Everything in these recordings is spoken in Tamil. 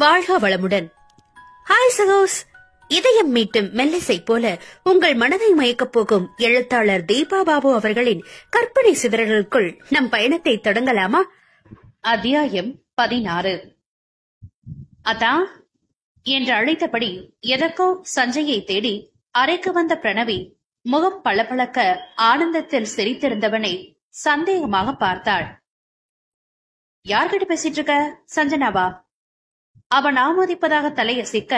வாழ்க வளமுடன். ஹாய் சகோஸ். இதயம் மீட்டும் மெல்லிசை போல உங்கள் மனதை மயக்கப் போகும் எழுத்தாளர் தீபா பாபு அவர்களின் கற்பனை சிதறல்களுக்குள் நம் பயணத்தை தொடங்கலாமா? அத்தியாயம் 16. அதா என்று அழைத்தபடி எதற்கோ சஞ்சயை தேடி அறைக்கு வந்த பிரணவி முகம் பளபளக்க ஆனந்தத்தில் சிரித்திருந்தவனை சந்தேகமாக பார்த்தாள். யார்கிட்ட பேசிட்டு இருக்க? சஞ்சனாவா? அவன் ஆமோதிப்பதாக தலையசிக்க,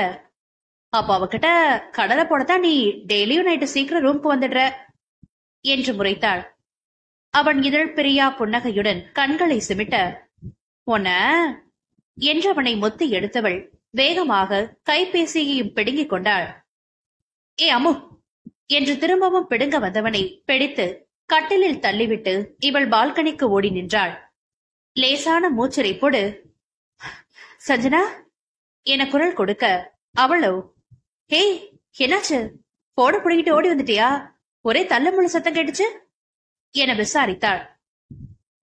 அப்ப அவகிட்ட கடலை போடத்தான் நீ டெய்லியும் நைட்டு சீக்கிரம் ரூம்க்கு வந்துடுற என்று முறைத்தாள். அவன் இதழ் பிரியா புன்னகையுடன் கண்களை சிமிட்ட, உன்ன என்று அவனை மொத்தி எடுத்தவள் வேகமாக கைபேசியையும் பிடுங்கிக் கொண்டாள். ஏ அம்மு என்று திரும்பவும் பிடுங்க வந்தவனை பிடித்து கட்டிலில் தள்ளிவிட்டு இவள் பால்கனிக்கு ஓடி நின்றாள். லேசான மூச்சரிப்போடு சஞ்சனா என குரல் கொடுக்க, அவளோ, ஹே என்னாச்சு, போட புடுங்கிட்டு ஓடி வந்துட்டியா? ஒரே தள்ளுமுள்ள சத்தம் கேட்டுச்சு என விசாரித்தாள்.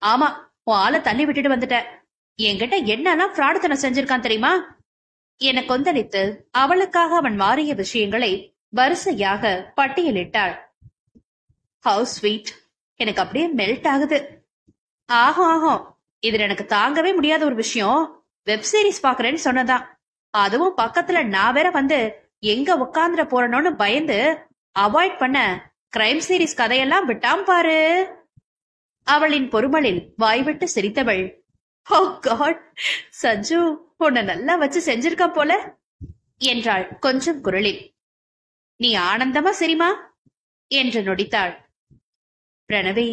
ஆமா, உன் ஆளை தள்ளி விட்டுட்டு வந்துட்ட. என்கிட்ட என்னெல்லாம் பிராடுத்தனம் செஞ்சிருக்கான் தெரியுமா என கொந்தளித்து அவளுக்காக அவன் மாறிய விஷயங்களை வரிசையாக பட்டியலிட்டாள். ஹவு ஸ்வீட், எனக்கு அப்படியே மெல்ட் ஆகுது. ஆகும் ஆகும், இதுல எனக்கு தாங்கவே முடியாத ஒரு விஷயம், வெப் சீரிஸ் பாக்குறேன்னு சொன்னதான். அதுவும் பக்கத்துல நான் வேற வந்து எங்க உட்கார்ந்துட போறனோன்னு பயந்து அவாய்ட் பண்ண கிரைம் சீரிஸ் கதையெல்லாம் விட்டாம் பாரு. அவளின் பொறுமலில் வாய்விட்டு சிரித்தவள், ஓ காட், சஞ்சு உன்னை நல்லா வச்சு செஞ்சிருக்கா போல என்றாள் கொஞ்சம் குரலில். நீ ஆனந்தமா சிரிமா என்று நொடித்தாள். பிரணவி,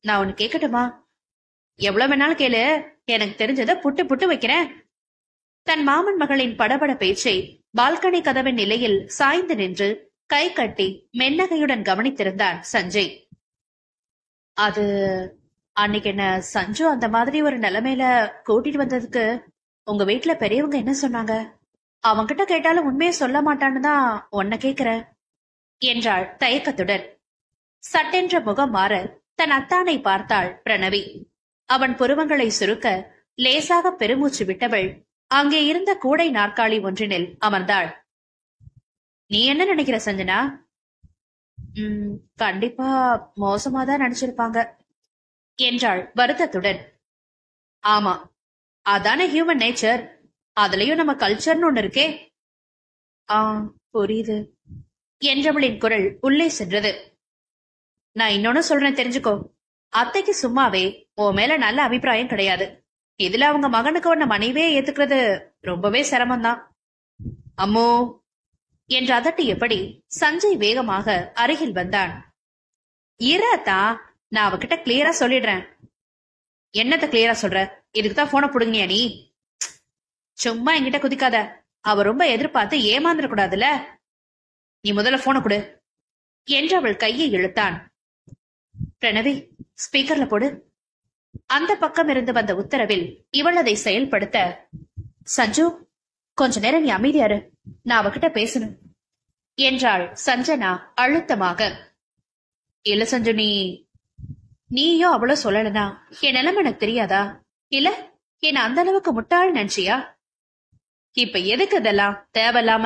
நான் உன்னை கேட்கட்டுமா? எவ்வளவு வேணாலும் கேளு, எனக்கு தெரிஞ்சத புட்டு புட்டு வைக்கிறேன். தன் மாமன் மகளின் படபட பேச்சை பால்கனி கதவின் நிலையில் சாய்ந்து நின்று கை கட்டி மென்னகையுடன் கவனித்திருந்தான் சஞ்சய். அது அன்னைக்கு என்ன சஞ்சு அந்த மாதிரி ஒரு நிலைமையில கூட்டிட்டு வந்ததுக்கு உங்க வீட்டுல பெரியவங்க என்ன சொன்னாங்க? அவன்கிட்ட கேட்டாலும் உண்மையை சொல்ல மாட்டான்னு தான் உன்னை கேக்குற என்றாள் தயக்கத்துடன். சட்டென்ற முகம் மாற தன் அத்தானை பார்த்தாள் பிரணவி. அவன் புருவங்களை சுருக்க லேசாக பெருமூச்சு விட்டவள் அங்கே இருந்த கூடை நாற்காலி ஒன்றினில் அமர்ந்தாள். நீ என்ன நினைக்கிற சஞ்சனா? கண்டிப்பா மோசமாதான் நினைச்சிருப்பாங்க என்றாள் வருத்தத்துடன். ஆமா, அதான ஹியூமன் நேச்சர், அதுலயும் நம்ம கல்ச்சர்னு ஒண்ணு இருக்கே. புரியுது என்றவளின் குரல் உள்ளே சென்றது. நான் இன்னொன்னு சொல்றேன் தெரிஞ்சுக்கோ, அத்தைக்கு சும்மாவே உன் மேல நல்ல அபிப்பிராயம் கிடையாது. இதுல அவங்க மகனுக்கு உன்ன மனைவியே ஏத்துக்கிறது ரொம்பவே சிரமம்தான். அம்மோ என்று அதட்டியபடி சஞ்சய் வேகமாக அருகில் வந்தான். இராத்தா, நான் அவகிட்ட கிளியரா சொல்லிடுறேன். என்னத்த கிளியரா சொல்ற? இதுக்குதான் போன புடுங்கினியா நீ? சும்மா என்கிட்ட குதிக்காத, அவ ரொம்ப எதிர்பார்த்து ஏமாந்துட கூடாதுல. நீ முதல்ல போன கொடு என்று அவள் கையை இழுத்தான். பிரணவி, ஸ்பீக்கர்ல போடு. அந்த பக்கம் இருந்து வந்த உத்தரவில் இவள் அதை செயல்படுத்த, சஞ்சு கொஞ்ச நேரம் நீ அமைதியாரு, நான் அவகிட்ட பேசணும் என்றாள் சஞ்சனா அழுத்தமாக. இல்ல சஞ்சு, நீயோ அவ்வளவு சொல்லலனா என் நிலைமை எனக்கு தெரியாதா? இல்ல என்ன அந்த அளவுக்கு முட்டாள் நினைச்சியா? இப்ப எதுக்கு இதெல்லாம் தேவையில்லாம?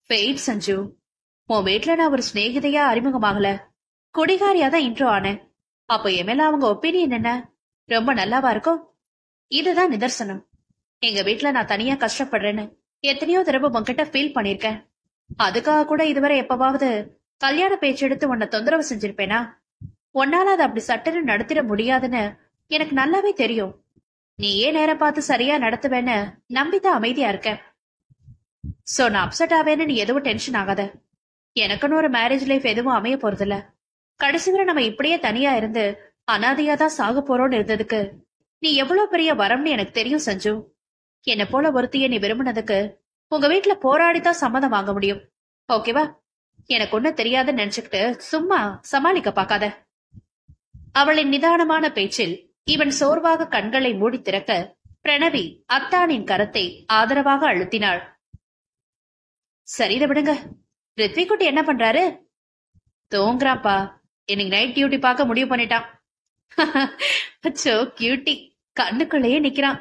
வெயிட் சஞ்சு, உன் வீட்டுல நான் ஒரு சிநேகிதையா அறிமுகமாகல, குடிகாரியாதான் இன்ட்ரோ ஆனேன். அப்ப என் மேல அவங்க ஒப்பீனியன் என்ன? ரொம்ப நல்லாவா இருக்கும்? இதுதான் நிதர்சனம். எங்க வீட்டுல நான் தனியா கஷ்டப்படுறேன்னு எத்தனையோ தடவை உன்கிட்ட ஃபீல் பண்ணிருக்கேன். அதுக்காக கூட இதுவரை எப்பவாவது கல்யாண பேச்சு எடுத்து உன்னை தொந்தரவு செஞ்சிருப்பேனா? உன்னால அதை அப்படி சட்டுன்னு நடத்திட முடியாதுன்னு எனக்கு நல்லாவே தெரியும். நீ ஏன் நேரம் பார்த்து சரியா நடத்துவேன்னு நம்பிதான் அமைதியா இருக்கேன். சோ நான் அப்செட் ஆவேன்னு நீ எதுவும் டென்ஷன் ஆகாத. எனக்குன்னு ஒரு மேரேஜ் லைஃப் எதுவும் அமைய போறதில்ல. கடைசி வரை நம்ம இப்படியே தனியா இருந்து அனாதையாதான் சாக போறோம்னு இருந்ததுக்கு நீ எவ்வளவு பெரிய வரம்னு எனக்கு தெரியும் சஞ்சு. என்ன போல ஒருத்திய நீ விரும்பினதுக்கு உங்க வீட்டுல போராடிதான் சம்மதம் வாங்க முடியும். ஓகேவா? எனக்கு ஒண்ணு தெரியாதுன்னு நினைச்சுக்கிட்டு சும்மா சமாளிக்க பாக்காத. அவளின் நிதானமான பேச்சில் இவன் சோர்வாக கண்களை மூடி திறக்க பிரணவி அத்தானின் கரத்தை ஆதரவாக அழுத்தினாள். சரித விடுங்க, ரித்விக்குட்டி என்ன பண்றாரு? தூங்குறாப்பா. இன்னைக்கு நைட் டியூட்டி பார்க்க முடிவு பண்ணிட்டான். சோ கியூட்டி, கண்ணுக்குள்ளேயே நிக்கிறான்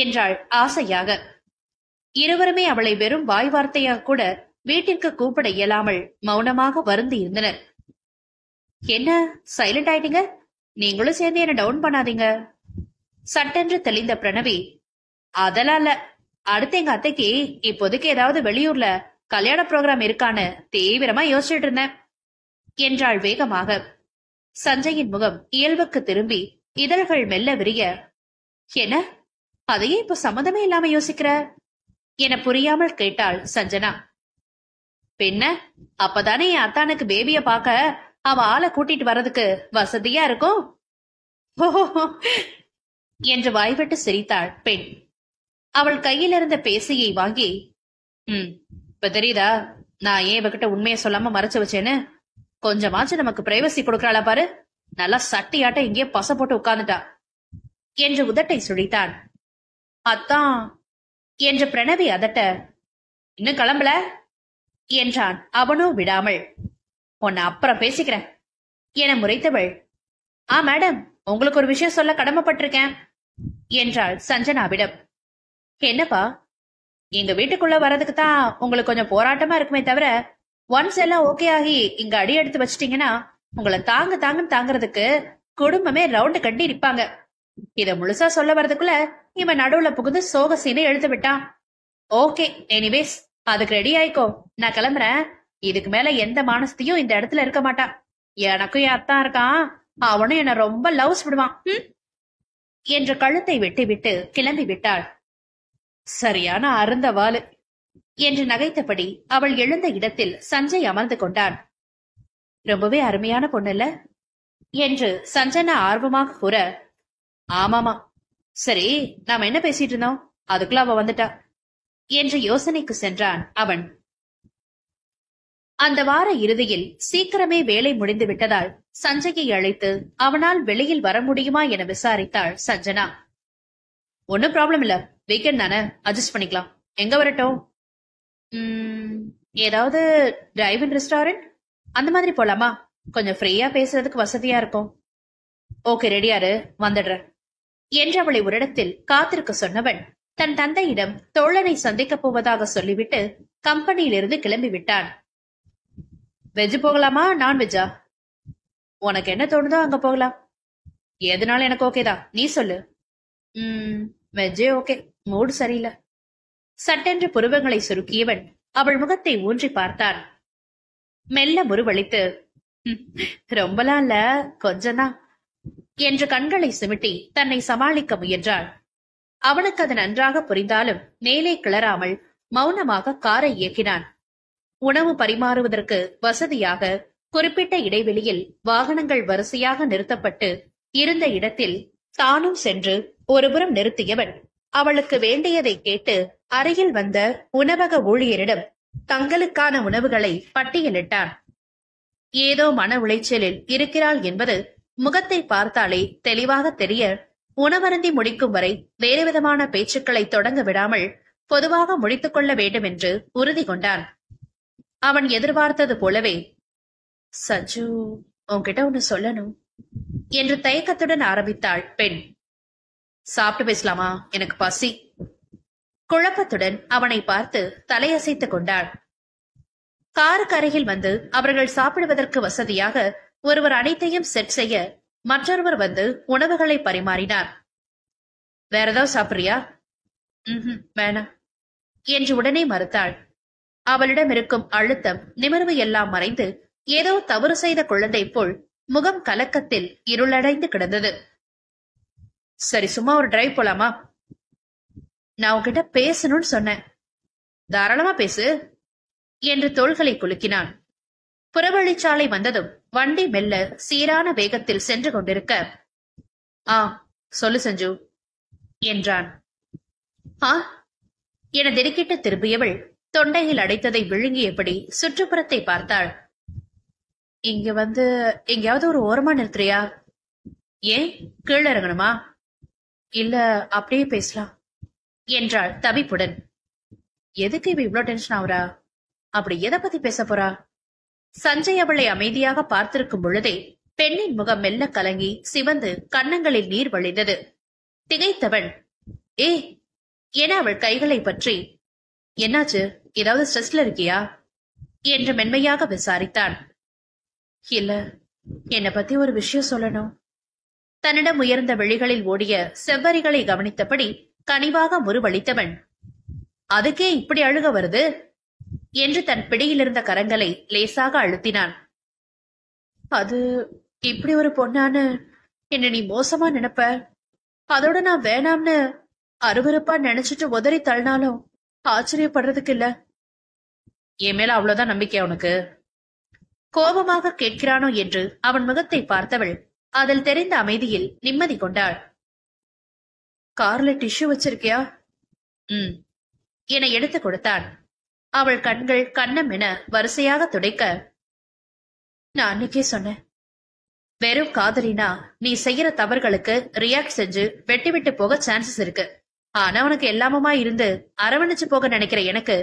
என்றாள் ஆசையாக. இருவருமே அவளை வெறும் வாய் வார்த்தையாக கூட வீட்டிற்கு கூப்பிட இயலாமல் மௌனமாக வருந்தி இருந்தனர். என்ன சைலண்ட் ஆயிட்டீங்க? நீங்களும் சேர்ந்து என்ன டவுன் பண்ணாதீங்க. சட்டென்று தெளிந்த பிரணவி, அதெல்லாம் இல்ல, அடுத்து எங்க அத்தைக்கு இப்போதைக்கு ஏதாவது வெளியூர்ல கல்யாண ப்ரோக்ராம் இருக்கான்னு தீவிரமா யோசிச்சுட்டு இருந்தேன் என்றாள் வேகமாக. சஞ்சயின் முகம் இயல்புக்கு திரும்பி இதழ்கள் மெல்ல விரிய, என்ன அதையே இப்ப சம்மதமே இல்லாம யோசிக்கிற என புரியாமல் கேட்டாள் சஞ்சனா. பின்ன அப்பதானே என் அத்தானுக்கு பேபிய பாக்க அவ ஆளை கூட்டிட்டு வர்றதுக்கு வசதியா இருக்கும் என்று வாய்விட்டு சிரித்தாள் பெண். அவள் கையில் இருந்த பேசியை வாங்கி, இப்ப தெரியுதா நான் ஏன் இவகிட்ட உண்மையை சொல்லாம மறைச்சு வச்சேன்னு? கொஞ்சமாச்சும் நமக்கு பிரைவசி கொடுக்கறாளா பாரு, நல்லா சட்டியாட்ட இங்கே பச போட்டு உட்கார்ந்துட்டா என்று உதட்டை சுழித்தான். அத்தான் என்று பிரணவி அதட்ட, இன்னும் கிளம்பல என்றான். அவனோ விடாமல், உன்னை அப்புறம் பேசிக்கிறேன் என முறைத்தவள், மேடம், உங்களுக்கு ஒரு விஷயம் சொல்ல கடமைப்பட்டிருக்கேன் என்றாள் சஞ்சனாவிடம். என்னப்பா? எங்க வீட்டுக்குள்ள வர்றதுக்கு தான் உங்களுக்கு கொஞ்சம் போராட்டமா இருக்குமே தவிர, ஒன்ஸ் எல்லாம் ஓகே ஆகி இங்க அடி எடுத்து வச்சிட்டீங்கன்னா உங்களை தாங்கன்னு தாங்கறதுக்கு குடும்பமே ரவுண்டு கட்டி நிப்பாங்க. இத முழுசா சொல்ல வர்றதுக்குள்ள இவன் நடுவுல புகுந்து சோக சீனை எழுத்து விட்டான். ஓகே, எனிவேஸ் அதுக்கு ரெடி ஆயிக்கோ, நான் கிளம்புறேன். இதுக்கு மேல எந்த மானசத்தையும் இந்த இடத்துல இருக்க மாட்டான். எனக்கும் என் அத்தான் இருக்கான், அவனும் என்ன ரொம்ப லவ்ஸ் விடுவான் என்று கழுத்தை வெட்டி விட்டு கிளம்பி விட்டாள். சரியான அருந்த வாளு என்று நகைத்தபடி அவள் எழுந்த இடத்தில் சஞ்சய் அமர்ந்து கொண்டான். ரொம்பவே அருமையான பொண்ணுல்ல என்று சஞ்சனா ஆர்வமாக கூற, ஆமாமா, சரி நாம என்ன பேசிட்டு இருந்தோம், அதுக்குள்ள அவ வந்துட்டா என்று யோசனைக்கு சென்றான் அவன். அந்த வார இறுதியில் சீக்கிரமே வேலை முடிந்து விட்டதால் சஞ்சயை அழைத்து அவனால் வெளியில் வர முடியுமா என விசாரித்தாள் சஞ்சனா. ஒன்னும் ப்ராப்ளம் இல்ல, வீக்கெண்ட் தானே, அட்ஜஸ்ட் பண்ணிக்கலாம். எங்க வரட்டும்? ஏதாவது டிரைவ்-இன் ரெஸ்டாரண்ட் அந்த மாதிரி போலாமா? கொஞ்சம் ஃப்ரீயா பேசுறதுக்கு வசதியா இருக்கும். ஓகே, ரெடியாரு, வந்துடுறேன் என்று அவளை ஒரு இடத்தில் காத்திருக்க சொன்னவன் தன் தந்தையிடம் தோழனை சந்திக்கப் போவதாக சொல்லிவிட்டு கம்பெனியிலிருந்து கிளம்பி விட்டான். வெஜ் போகலாமா நான்வெஜ்ஜா? உனக்கு என்ன தோணுதோ அங்க போகலாம். எதுனாலும் எனக்கு ஓகேதான், நீ சொல்லு. வெஜ்ஜே ஓகே, மூடு சரியில்லை. சட்டென்று புருவங்களை சுருக்கியவன் அவள் முகத்தை ஊன்றி பார்த்தான். மெல்ல முருவளித்து, ரொம்பலாம் இல்ல, கொஞ்சம்தான் என்று கண்களை சிமிட்டி தன்னை சமாளிக்க முயன்றாள். அவனுக்கு அது நன்றாக புரிந்தாலும் மேலே கிளறாமல் மௌனமாக காரை இயக்கினான். உணவு பரிமாறுவதற்கு வசதியாக குறிப்பிட்ட இடைவெளியில் வாகனங்கள் வரிசையாக நிறுத்தப்பட்டு இருந்த இடத்தில் தானும் சென்று ஒருபுறம் நிறுத்தியவன் அவளுக்கு வேண்டியதை கேட்டு அருகில் வந்த உணவக ஊழியரிடம் தங்களுக்கான உணவுகளை பட்டியலிட்டான். ஏதோ மன உளைச்சலில் இருக்கிறாள் என்பது முகத்தை பார்த்தாலே தெளிவாக தெரிய, உணவருந்தி முடிக்கும் வரை வேறு விதமான பேச்சுக்களை தொடங்க விடாமல் பொதுவாக முடித்துக் கொள்ள வேண்டும் என்று உறுதி கொண்டான். அவன் எதிர்பார்த்தது போலவே, சஞ்சு, உன்கிட்ட ஒன்னு சொல்லணும் என்று தயக்கத்துடன் ஆரம்பித்தாள் பெண். சாப்பிட்டு பேசலாமா? எனக்கு பசி. குழப்பத்துடன் அவனை பார்த்து தலையசைத்துக் கொண்டாள். காருக்கு அருகில் வந்து அவர்கள் சாப்பிடுவதற்கு வசதியாக ஒருவர் அனைத்தையும் செட் செய்ய மற்றொருவர் வந்து உணவுகளை பரிமாறினார். வேற ஏதாவது சாப்பிடுறியா? வேணாம் என்று உடனே மறுத்தாள். அவளிடம் இருக்கும் அழுத்தம் நிமிர்வு எல்லாம் மறைந்து ஏதோ தவறு செய்த குழந்தை போல் முகம் கலக்கத்தில் இருளடைந்து கிடந்தது. சரி, சும்மா ஒரு டிரைவ் போலாமா? நான் உன்கிட்ட பேசணும்னு சொன்னேன். தாராளமா பேசு என்று தோள்களை குலுக்கினான். புறவழிச்சாலை வந்ததும் வண்டி மெல்ல சீரான வேகத்தில் சென்று கொண்டிருக்க, சொல்லு சஞ்சு என்றான். என திடுக்கிட்டு திரும்பியவள் தொண்டையில் அடைத்ததை விழுங்கியபடி சுற்றுப்புறத்தை பார்த்தாள். இங்க வந்து எங்கேயாவது ஒரு ஓரமா நிறுத்துறியா? ஏன், கீழே இறங்கணுமா? இல்ல, அப்படியே பேசலாம் என்றாள் தவிப்புடன். எதுக்கு இவ இவ்வளவு டென்ஷன் ஆகுறா? அப்படி எதை பத்தி பேச போறா? சஞ்சய் அவளை அமைதியாக பார்த்திருக்கும் பொழுதே பெண்ணின் முகம் மெல்ல கலங்கி சிவந்து கன்னங்களில் நீர் வழிந்தது. திகைத்தவன், என அவள் கைகளை பற்றி, என்னாச்சு, ஏதாவது ஸ்ட்ரெஸ்ல இருக்கியா என்று மென்மையாக விசாரித்தான். இல்ல, என்னை பத்தி ஒரு விஷயம் சொல்லணும். தன்னிடம் உயர்ந்த விழிகளில் ஓடிய செவ்வரிகளை கவனித்தபடி கனிவாக முறுவளித்தவன், அதுக்கே இப்படி அழுக வருது என்று தன் பிடியிலிருந்த கரங்களை லேசாக அழுத்தினான். அது இப்படி ஒரு பொண்ணான்னு என்ன நீ மோசமா நினைப்ப. அதோட நான் வேணாம்னு அருவருப்பா நினைச்சிட்டு உதறி தள்ளினாலும் ஆச்சரியப்படுறதுக்கு இல்ல. என் மேல அவ்வளவுதான் நம்பிக்கை உனக்கு? கோபமாக கேட்கிறானோ என்று அவன் முகத்தை பார்த்தவள் அதில் தெரிந்த அமைதியில் நிம்மதி கொண்டாள். கார்ல டிஷ்யூ வச்சிருக்கியா? என எடுத்து கொடுத்தான். அவள் கண்கள் கன்னம் என வரிசையாக துடைக்க, நான் அன்னைக்கே சொன்னேன், வெறும் காதலினா நீ செய்யற தவறுகளுக்கு ரியாக்ட் செஞ்சு வெட்டி விட்டு போக சான்சஸ் இருக்கு. ஆனா உனக்கு எல்லாமுமா இருந்து அரவணைச்சு போக நினைக்கிற எனக்கு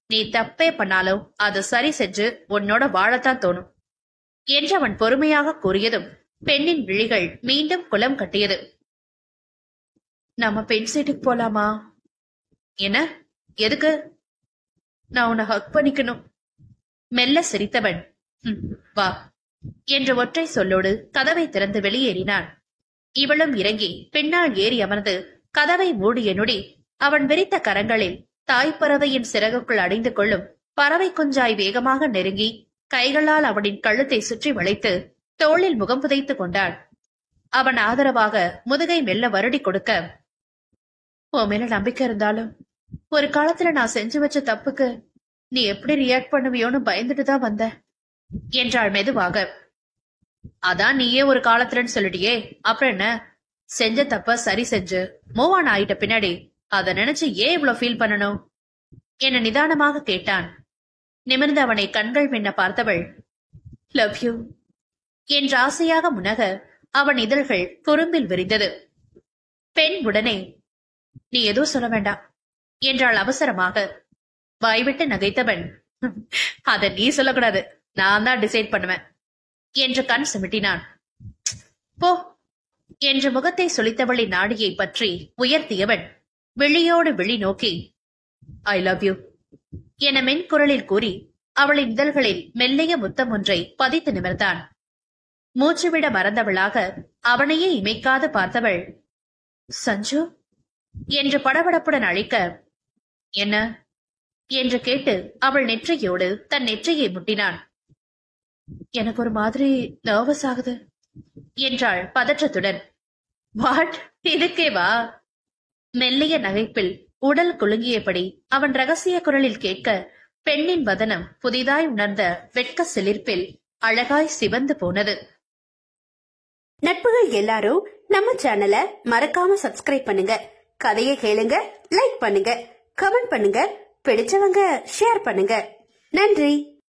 நீ தப்பே பண்ணாலும் அதை சரி செஞ்சு உன்னோட வாழத்தான் தோணும் என்று அவன் பொறுமையாக கூறியதும் பெண்ணின் விழிகள் மீண்டும் குளம் கட்டியது. நம்ம பெண் சீட்டுக்கு போலாமா? என்ன, எதுக்கு? நான் உன்னை ஹக் பண்ணிக்கணும். மெல்ல சிரித்தவன், வா என்ற ஒற்றை சொல்லோடு கதவை திறந்து வெளியேறினான். இவளும் இறங்கி பின்னால் ஏறி அமர்ந்து கதவை மூடிய நொடி அவன் விரித்த கரங்களில் தாய்ப்பறவையின் சிறகுக்குள் அடைந்து கொள்ளும் பறவை குஞ்சாய் வேகமாக நெருங்கி கைகளால் அவனின் கழுத்தை சுற்றி வளைத்து தோளில் முகம் புதைத்துக் கொண்டாள். அவன் ஆதரவாக முதுகை மெல்ல வருடி கொடுக்க, உன் மேல நம்பிக்கை இருந்தாலும் ஒரு காலத்துல நான் செஞ்சு வச்ச தப்புக்கு நீ எப்படி ரியாக்ட் பண்ணுவியோன்னு பயந்துட்டுதான் வந்த என்றாள் மெதுவாக. அதான் நீயே ஒரு காலத்துலன்னு சொல்லிட்டியே, அப்புறம் என்ன? செஞ்ச தப்ப சரி செஞ்சு மூவ் ஆன் ஆயிட்ட பின்னாடி அதை நினைச்சு ஏன் இவ்வளவு ஃபீல் பண்ணணும் என நிதானமாக கேட்டான். நிமிர்ந்து அவனை கண்கள் மின்ன பார்த்தவள், லவ் யூ என்ற ஆசையாக முனக அவன் இதழ்கள் குறும்பில் விரிந்தது. பெண் உடனே, நீ எதுவும் சொல்ல வேண்டாம் என்றாள் அவசரமாக. வாய்விட்டு நகைத்தவன், அத நீ சொல்லக்கூடாது, நான் தான் டிசைட் பண்ணுவேன் என்று கண் சிமிட்டினான். போ என்று முகத்தை சுளித்தவளின் நாடியை பற்றி உயர்த்தியவன் விழியோடு விழி நோக்கி, ஐ லவ் யூ என மென்குரலில் கூறி அவளின் இதழ்களில் மெல்லிய முத்தம் ஒன்றை பதித்து நிமிர்ந்தான். மூச்சுவிட மறந்தவளாக அவனையே இமைக்காது பார்த்தவள், சஞ்சு என்று படபடப்புடன் அழைக்க, என்ன என்று கேட்டு அவள் நெற்றியோடு தன் நெற்றியை முட்டினான். எனக்கு ஒரு மாதிரி நர்வஸ் ஆகுது என்றாள் பதற்றத்துடன். வாட், இதுக்கேவா? மெல்லிய நகைப்பில் உடல் குலுங்கியபடி அவன் ரகசிய குரலில் கேட்க பெண்ணின் வதனம் புதிதாய் உணர்ந்த வெட்க சிலிர்ப்பில் அழகாய் சிவந்து போனது. நட்புகள் எல்லாரும் நம்ம சேனலை மறக்காம சப்ஸ்கிரைப் பண்ணுங்க. கதையை கேளுங்க, லைக் பண்ணுங்க, கமெண்ட் பண்ணுங்க, பிடிச்சவங்க ஷேர் பண்ணுங்க. நன்றி.